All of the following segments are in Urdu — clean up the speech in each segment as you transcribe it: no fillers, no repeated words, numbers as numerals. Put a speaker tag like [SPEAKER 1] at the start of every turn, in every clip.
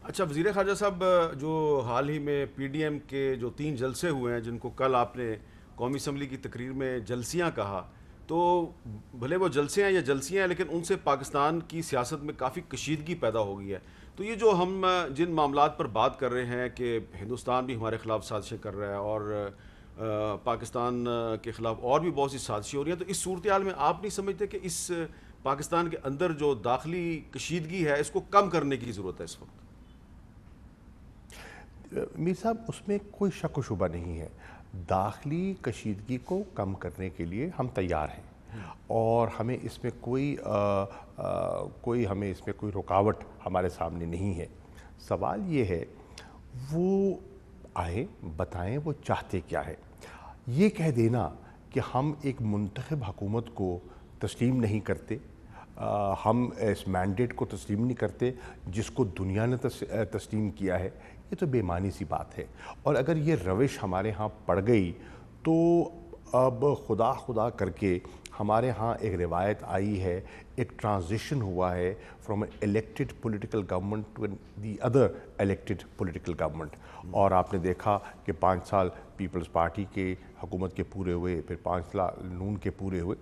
[SPEAKER 1] اچھا وزیر خارجہ صاحب، جو حال ہی میں پی ڈی ایم کے جو 3 جلسے ہوئے ہیں، جن کو کل آپ نے قومی اسمبلی کی تقریر میں جلسیاں کہا، تو بھلے وہ جلسے ہیں یا جلسیاں ہیں، لیکن ان سے پاکستان کی سیاست میں کافی کشیدگی پیدا ہو گئی ہے. تو یہ جو ہم جن معاملات پر بات کر رہے ہیں کہ ہندوستان بھی ہمارے خلاف سازشیں کر رہا ہے، اور پاکستان کے خلاف اور بھی بہت سی سازشیں ہو رہی ہیں، تو اس صورتحال میں آپ نہیں سمجھتے کہ اس پاکستان کے اندر جو داخلی کشیدگی ہے اس کو کم کرنے کی ضرورت ہے اس وقت؟
[SPEAKER 2] میر صاحب، اس میں کوئی شک و شبہ نہیں ہے. داخلی کشیدگی کو کم کرنے کے لیے ہم تیار ہیں، اور ہمیں اس میں ہمیں اس میں کوئی رکاوٹ ہمارے سامنے نہیں ہے. سوال یہ ہے، وہ آئیں بتائیں وہ چاہتے کیا ہے. یہ کہہ دینا کہ ہم ایک منتخب حکومت کو تسلیم نہیں کرتے، ہم اس مینڈیٹ کو تسلیم نہیں کرتے جس کو دنیا نے تسلیم کیا ہے، یہ تو بے معنی سی بات ہے. اور اگر یہ روش ہمارے ہاں پڑ گئی تو اب خدا خدا کر کے ہمارے ہاں ایک روایت آئی ہے، ایک ٹرانزیشن ہوا ہے from a elected political government to the other elected political government. اور آپ نے دیکھا کہ 5 سال پیپلز پارٹی کے حکومت کے پورے ہوئے، پھر 5 سال نون کے پورے ہوئے.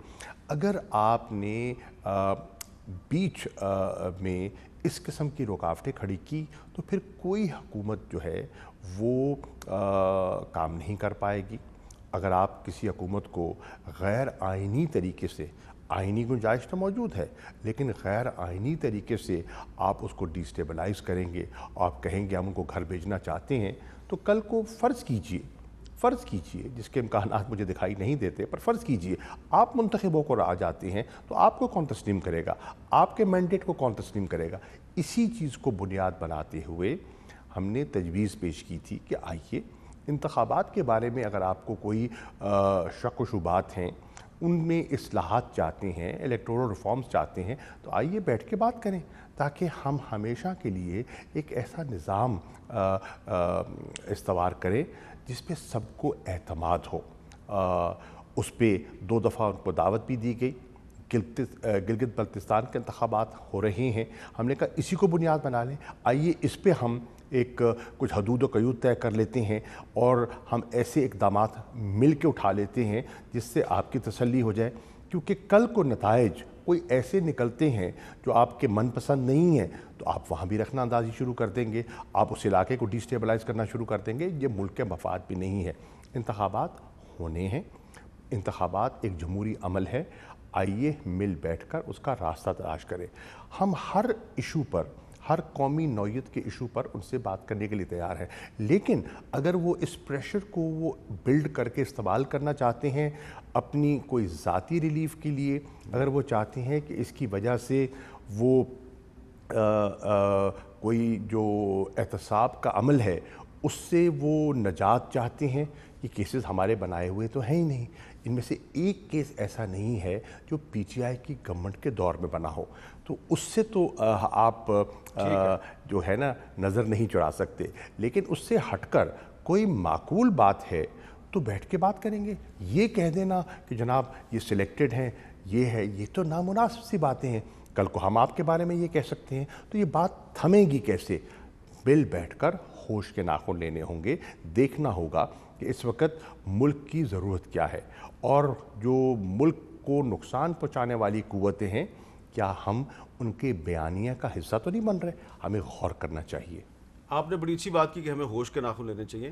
[SPEAKER 2] اگر آپ نے بیچ میں اس قسم کی رکاوٹیں کھڑی کی تو پھر کوئی حکومت جو ہے وہ کام نہیں کر پائے گی. اگر آپ کسی حکومت کو غیر آئینی طریقے سے، آئینی گنجائش تو موجود ہے لیکن غیر آئینی طریقے سے آپ اس کو ڈیسٹیبلائز کریں گے، آپ کہیں گے ہم ان کو گھر بھیجنا چاہتے ہیں، تو کل کو فرض کیجئے جس کے امکانات مجھے دکھائی نہیں دیتے، پر فرض کیجئے آپ منتخبوں کو آ جاتے ہیں، تو آپ کو کون تسلیم کرے گا؟ آپ کے مینڈیٹ کو کون تسلیم کرے گا؟ اسی چیز کو بنیاد بناتے ہوئے ہم نے تجویز پیش کی تھی کہ آئیے انتخابات کے بارے میں اگر آپ کو کوئی شک و شبہات ہیں، ان میں اصلاحات چاہتے ہیں، الیکٹورل ریفارمز چاہتے ہیں، تو آئیے بیٹھ کے بات کریں تاکہ ہم ہمیشہ کے لیے ایک ایسا نظام استوار کریں جس پہ سب کو اعتماد ہو. اس پہ 2 دفعہ ان کو دعوت بھی دی گئی. گلگت بلتستان کے انتخابات ہو رہے ہیں، ہم نے کہا اسی کو بنیاد بنا لیں، آئیے اس پہ ہم ایک کچھ حدود و قیود طے کر لیتے ہیں اور ہم ایسے اقدامات مل کے اٹھا لیتے ہیں جس سے آپ کی تسلی ہو جائے. کیونکہ کل کو نتائج کوئی ایسے نکلتے ہیں جو آپ کے من پسند نہیں ہیں تو آپ وہاں بھی رخنہ اندازی شروع کر دیں گے، آپ اس علاقے کو ڈیسٹیبلائز کرنا شروع کر دیں گے. یہ ملک کے مفاد بھی نہیں ہے. انتخابات ہونے ہیں، انتخابات ایک جمہوری عمل ہے، آئیے مل بیٹھ کر اس کا راستہ تلاش کریں. ہم ہر ایشو پر، ہر قومی نوعیت کے ایشو پر ان سے بات کرنے کے لیے تیار ہیں، لیکن اگر وہ اس پریشر کو وہ بلڈ کر کے استعمال کرنا چاہتے ہیں اپنی کوئی ذاتی ریلیف کے لیے، اگر وہ چاہتے ہیں کہ اس کی وجہ سے وہ کوئی جو احتساب کا عمل ہے اس سے وہ نجات چاہتے ہیں، یہ کیسز ہمارے بنائے ہوئے تو ہیں ہی نہیں. ان میں سے ایک کیس ایسا نہیں ہے جو پی ٹی آئی کی گورنمنٹ کے دور میں بنا ہو، تو اس سے تو آپ جو ہے نا نظر نہیں چرا سکتے. لیکن اس سے ہٹ کر کوئی معقول بات ہے تو بیٹھ کے بات کریں گے. یہ کہہ دینا کہ جناب یہ سلیکٹڈ ہیں، یہ تو نامناسب سی باتیں ہیں. کل کو ہم آپ کے بارے میں یہ کہہ سکتے ہیں، تو یہ بات تھمے گی کیسے؟ مل بیٹھ کر ہوش کے ناخن لینے ہوں گے، دیکھنا ہوگا کہ اس وقت ملک کی ضرورت کیا ہے، اور جو ملک کو نقصان پہنچانے والی قوتیں ہیں کیا ہم ان کے بیانیہ کا حصہ تو نہیں بن رہے؟ ہمیں غور کرنا چاہیے.
[SPEAKER 1] آپ نے بڑی اچھی بات کی کہ ہمیں ہوش کے ناخن لینے چاہیے.